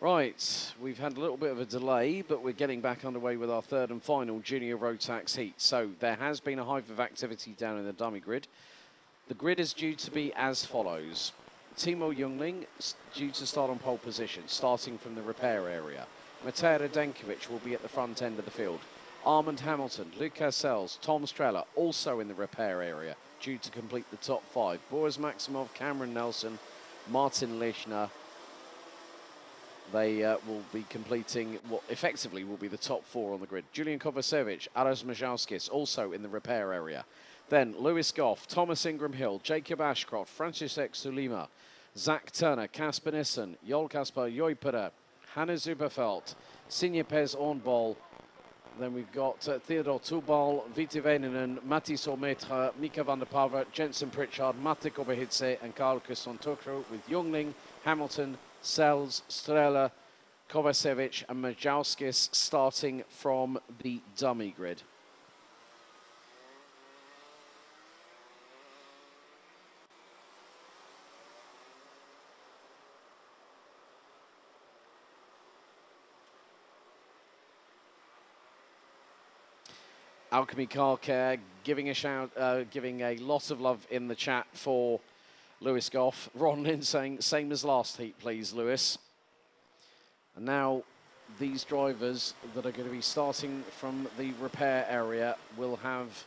Right, we've had a little bit of a delay, but we're getting back underway with our third and final junior road tax heat. So there has been a hive of activity down in the dummy grid. The grid is due to be as follows. Timo Jungling due to start on pole position, starting from the repair area. Matej Radenkovic will be at the front end of the field. Armand Hamilton, Lucas Sells, Tom Strella also in the repair area, due to complete the top five. Boris Maximov, Cameron Nelson, Martin Lischner. They will be completing what effectively will be the top four on the grid. Julian Kovacevic, Aras Majalskis also in the repair area. Then Lewis Goff, Thomas Ingram Hill, Jacob Ashcroft, Francisek Sulima, Zach Turner, Casper Nissen, Jol Kasper Joipere, Hanna Zuberfeld, Sinje Pez Ornbol. Then we've got Theodor Tubal, Viti Väinänen, Matti Sormetra, Mika van der Pava, Jensen Pritchard, Matti Kobahidze and Carl Christian Tokro with Jungling, Hamilton, Sells, Strela, Kovacevic and Majalskis starting from the dummy grid. Alchemy Car Care giving a shout, giving a lot of love in the chat for Lewis Goff. Ron Lynn saying, same as last heat, please, Lewis. And now these drivers that are going to be starting from the repair area will have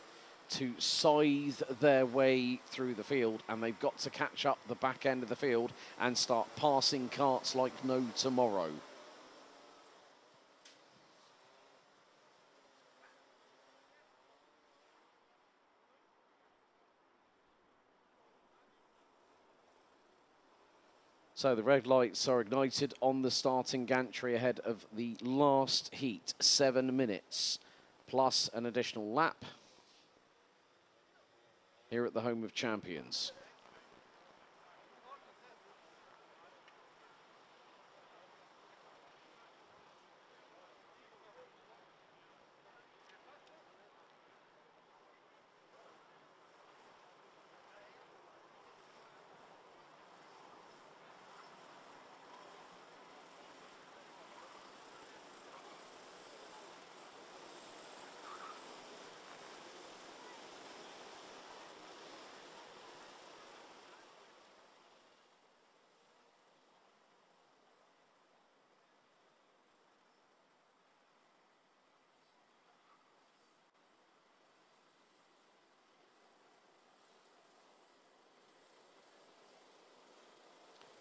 to scythe their way through the field, and they've got to catch up the back end of the field and start passing karts like no tomorrow. So the red lights are ignited on the starting gantry ahead of the last heat. 7 minutes plus an additional lap here at the home of champions.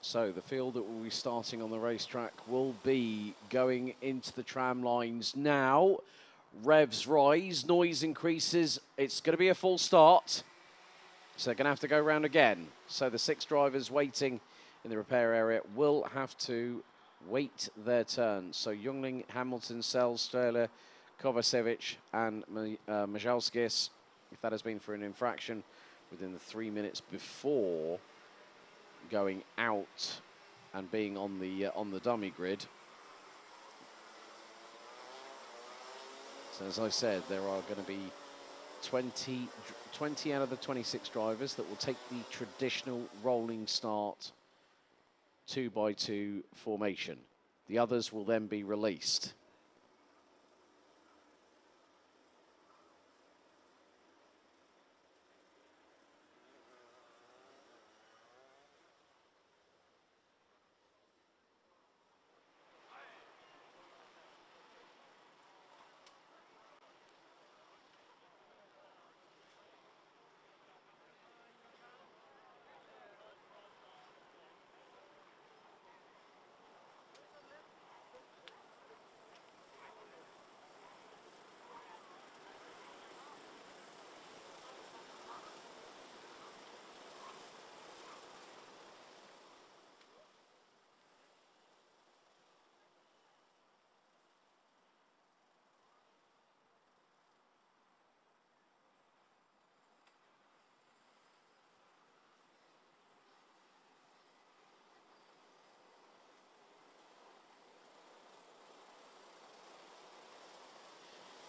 So the field that will be starting on the racetrack will be going into the tram lines now. Revs rise, noise increases. It's going to be a full start. So they're going to have to go round again. So the 6 drivers waiting in the repair area will have to wait their turn. So Jungling, Hamilton, Sells, Strela, Kovacevic and Majalskis, if that has been for an infraction within the 3 minutes before going out and being on the dummy grid. So as I said, there are going to be 20 out of the 26 drivers that will take the traditional rolling start 2x2 formation. The others will then be released.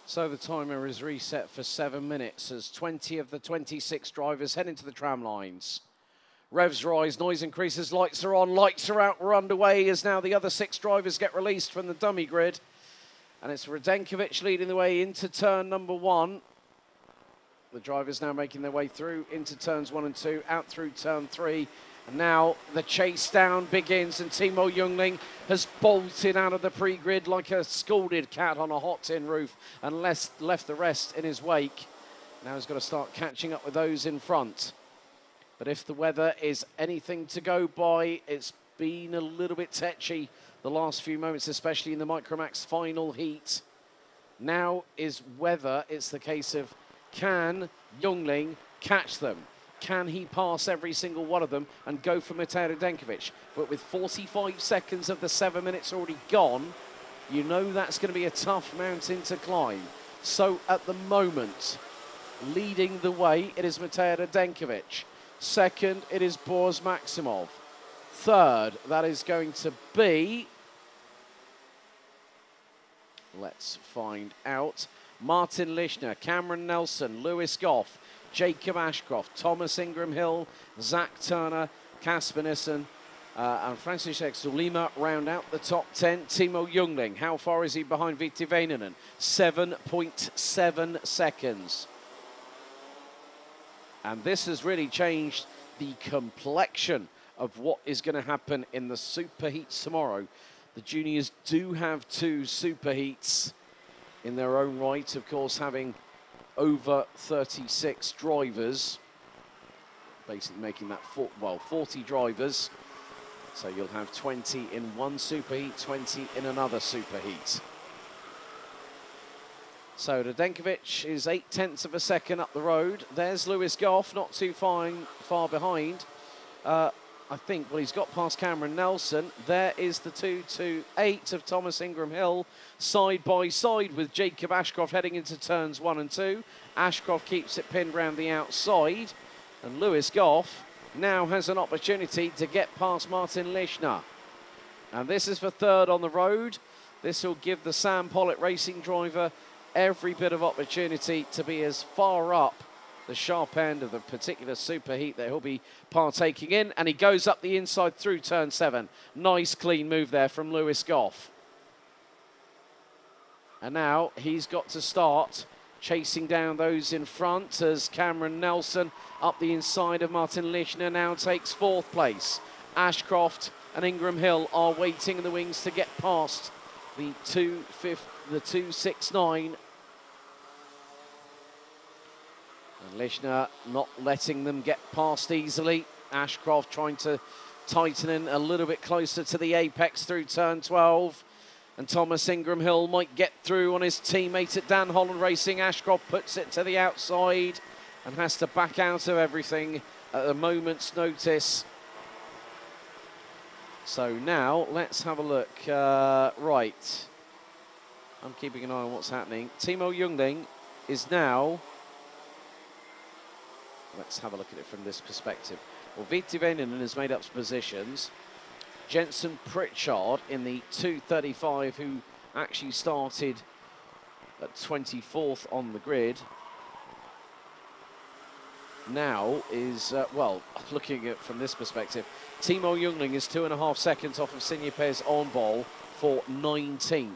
So the timer is reset for 7 minutes as 20 of the 26 drivers head into the tram lines. Revs rise, noise increases, lights are on, lights are out, we're underway as now the other 6 drivers get released from the dummy grid. And it's Radenkovic leading the way into turn number 1. The drivers now making their way through into turns 1 and 2, out through turn 3. And now the chase down begins, and Timo Jungling has bolted out of the pre-grid like a scalded cat on a hot tin roof and left the rest in his wake. Now he's got to start catching up with those in front. But if the weather is anything to go by, it's been a little bit tetchy the last few moments, especially in the Micromax final heat. Now is whether it's the case of, can Jungling catch them? Can he pass every single one of them and go for Matej Radenkovic? But with 45 seconds of the 7 minutes already gone, you know that's going to be a tough mountain to climb. So at the moment, leading the way, it is Matej Radenkovic. Second, it is Boris Maximov. Third, that is going to be, let's find out, Martin Lischner, Cameron Nelson, Lewis Goff, Jacob Ashcroft, Thomas Ingram-Hill, Zach Turner, Casper Nissen, and Francis Sulima round out the top 10. Timo Jungling, how far is he behind Viti Väinänen? 7.7 seconds. And this has really changed the complexion of what is going to happen in the superheats tomorrow. The juniors do have 2 superheats in their own right, of course, having over 36 drivers, basically making that 40 drivers. So you'll have 20 in one superheat, 20 in another superheat. So Radenkovic is 0.8 of a second up the road. There's Lewis Goff, not too far behind. I think, well, he's got past Cameron Nelson. There is the 2.28 of Thomas Ingram-Hill, side by side with Jacob Ashcroft heading into turns 1 and 2. Ashcroft keeps it pinned round the outside. And Lewis Goff now has an opportunity to get past Martin Lischner. And this is for third on the road. This will give the Sam Pollitt racing driver every bit of opportunity to be as far up the sharp end of the particular superheat that he'll be partaking in. And he goes up the inside through turn 7. Nice clean move there from Lewis Goff. And now he's got to start chasing down those in front as Cameron Nelson up the inside of Martin Lischner now takes 4th place. Ashcroft and Ingram-Hill are waiting in the wings to get past the 2.69. And Lischner not letting them get past easily. Ashcroft trying to tighten in a little bit closer to the apex through turn 12. And Thomas Ingram-Hill might get through on his teammate at Dan Holland Racing. Ashcroft puts it to the outside and has to back out of everything at a moment's notice. So now let's have a look. Right. I'm keeping an eye on what's happening. Timo Jungling is now... Let's have a look at it from this perspective. Well, Viti Väinänen has made up positions. Jensen Pritchard in the 2.35, who actually started at 24th on the grid, now is, well, looking at it from this perspective, Timo Jungling is 2.5 seconds off of Sinjapes on ball for 19th.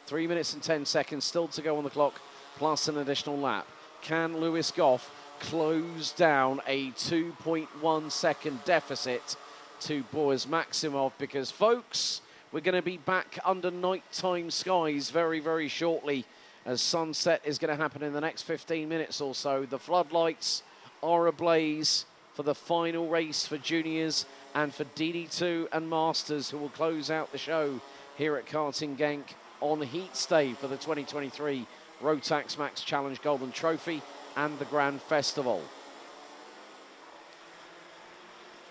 3 minutes and 10 seconds still to go on the clock, plus an additional lap. Can Lewis Goff close down a 2.1 second deficit to Boris Maximov? Because, folks, we're going to be back under nighttime skies very, very shortly, as sunset is going to happen in the next 15 minutes or so. The floodlights are ablaze for the final race for juniors and for DD2 and Masters, who will close out the show here at Karting Genk on heat stay for the 2023 Rotax Max Challenge Golden Trophy and the Grand Festival.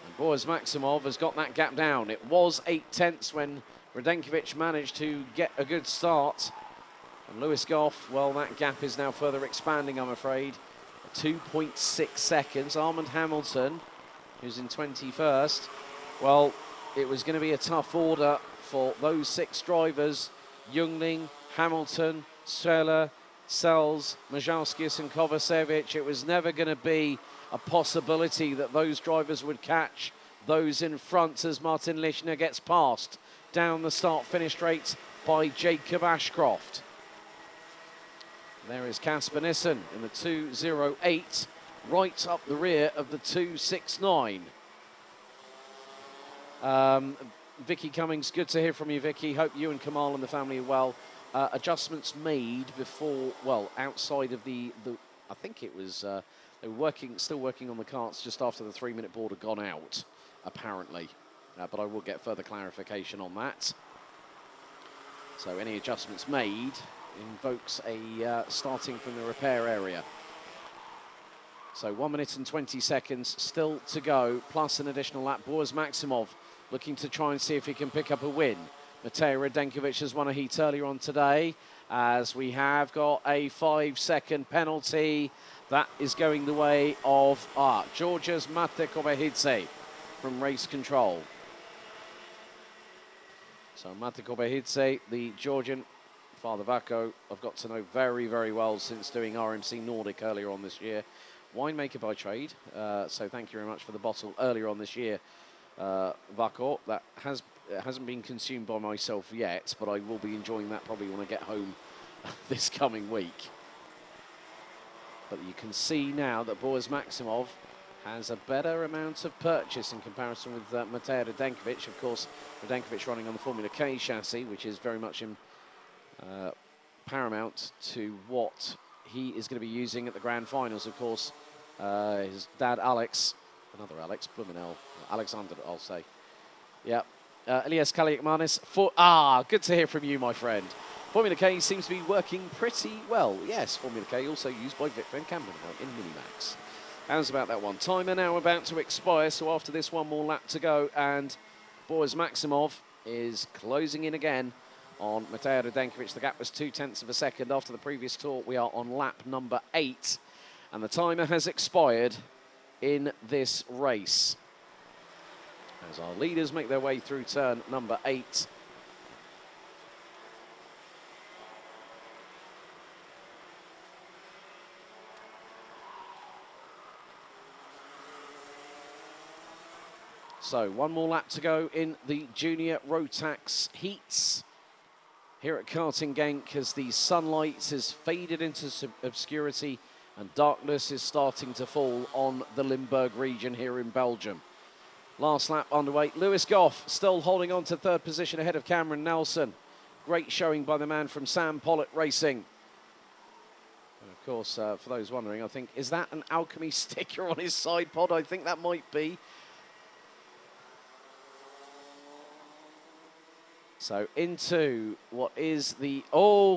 And Boris Maximov has got that gap down. It was 0.8 when Radenkovic managed to get a good start. And Lewis Goff, well, that gap is now further expanding, I'm afraid. 2.6 seconds. Armand Hamilton, who's in 21st. Well, it was going to be a tough order for those 6 drivers. Jungling, Hamilton, Streller, Sells, Majalskis and Kovacevic. It was never going to be a possibility that those drivers would catch those in front as Martin Lischner gets passed down the start-finish straight by Jacob Ashcroft. There is Casper Nissen in the 2.08, right up the rear of the 2.69. Vicky Cummings, good to hear from you, Vicky. Hope you and Kamal and the family are well. Adjustments made before, well, outside of the I think it was, they were still working on the carts just after the 3-minute board had gone out, apparently. But I will get further clarification on that. So any adjustments made invokes a starting from the repair area. So 1 minute and 20 seconds still to go, plus an additional lap. Boris Maximov looking to try and see if he can pick up a win. Matej Radenkovic has won a heat earlier on today, as we have got a 5-second penalty. That is going the way of Georgia's Mate Kobehidze from race control. So Mate Kobehidze, the Georgian, Father Vako, I've got to know very, very well since doing RMC Nordic earlier on this year. Winemaker by trade, so thank you very much for the bottle earlier on this year, Vako. That hasn't been consumed by myself yet, but I will be enjoying that probably when I get home this coming week. But you can see now that Boris Maximov has a better amount of purchase in comparison with Matej Radenkovic. Of course, Radenkovic running on the Formula K chassis, which is very much in paramount to what he is going to be using at the grand finals. Of course, his dad Alex, another Alex, Blumenau, Alexander, I'll say. Yeah, Elias Kaliakmanis. Good to hear from you, my friend. Formula K seems to be working pretty well. Yes, Formula K also used by Vic van Camden in Minimax. How's about that one? Timer now about to expire, so after this, one more lap to go, and Boris Maximov is closing in again on Matej Radenkovic. The gap was 0.2 of a second after the previous tour. We are on lap number 8, and the timer has expired in this race as our leaders make their way through turn number 8. So one more lap to go in the junior Rotax heats here at Karting Genk, as the sunlight has faded into obscurity and darkness is starting to fall on the Limburg region here in Belgium. Last lap underway. Lewis Goff still holding on to third position ahead of Cameron Nelson. Great showing by the man from Sam Pollitt Racing. And of course, for those wondering, I think, is that an Alchemy sticker on his side pod? I think that might be. So into what is the,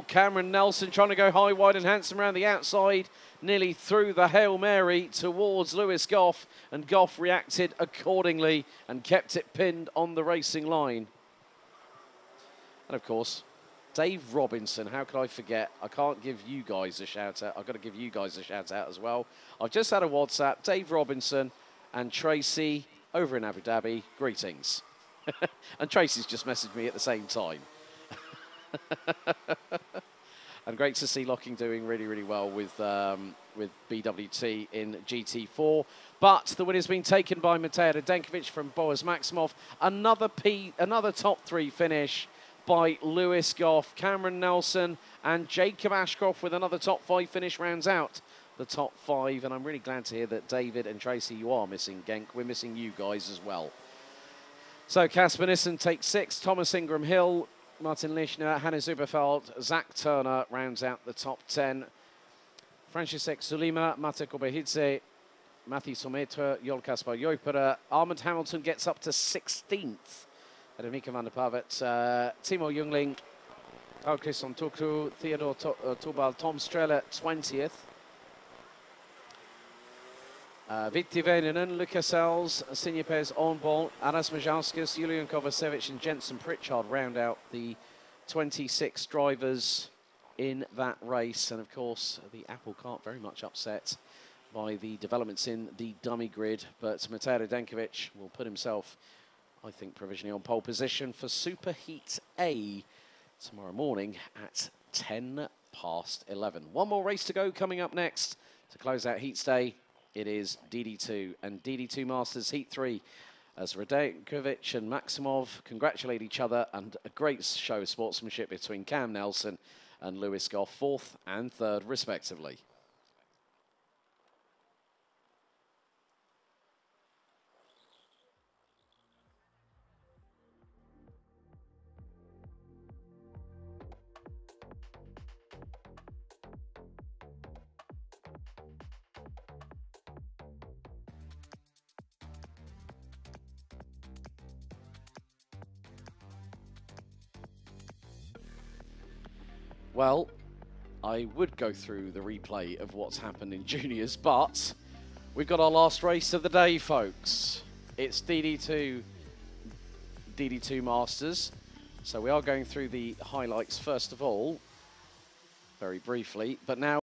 Cameron Nelson trying to go high, wide and handsome around the outside, nearly threw the Hail Mary towards Lewis Goff, and Goff reacted accordingly and kept it pinned on the racing line. And of course, Dave Robinson, how could I forget? I can't give you guys a shout out. I've got to give you guys a shout out as well. I've just had a WhatsApp, Dave Robinson and Tracy over in Abu Dhabi, greetings. And Tracy's just messaged me at the same time. And great to see Locking doing really, really well with BWT in GT4. But the win has been taken by Matej Radenkovic from Boris Maximov. Another top 3 finish by Lewis Goff, Cameron Nelson and Jacob Ashcroft with another top 5 finish rounds out the top 5. And I'm really glad to hear that David and Tracy, you are missing Genk. We're missing you guys as well. So Casper Nissen takes 6, Thomas Ingram Hill, Martin Lischner, Hannes Überfeld, Zach Turner rounds out the top 10. František Sulima, Mate Kobehidze, Matthew Sometre, Jol Kaspar Joipera. Armand Hamilton gets up to 16th. Mika van der Pavet, Timo Jungling, Paul Christian Tukru, Theodor Tubal, Tom Streller 20th. Vitti Väinänen, Lucas Els, Sinjapes Ornball, Aras Majauskas, Julian Kovacevic and Jensen Pritchard round out the 26 drivers in that race. And of course, the apple cart very much upset by the developments in the dummy grid. But Matej Radenkovic will put himself, I think, provisionally on pole position for Superheat A tomorrow morning at 10 past 11. One more race to go coming up next to close out Heats Day it is DD2 and DD2 Masters Heat 3 as Radenkovic and Maximov congratulate each other, and a great show of sportsmanship between Cam Nelson and Lewis Goff, 4th and 3rd respectively. Well, I would go through the replay of what's happened in juniors, but we've got our last race of the day, folks. It's DD2 Masters. So we are going through the highlights first of all, very briefly, but now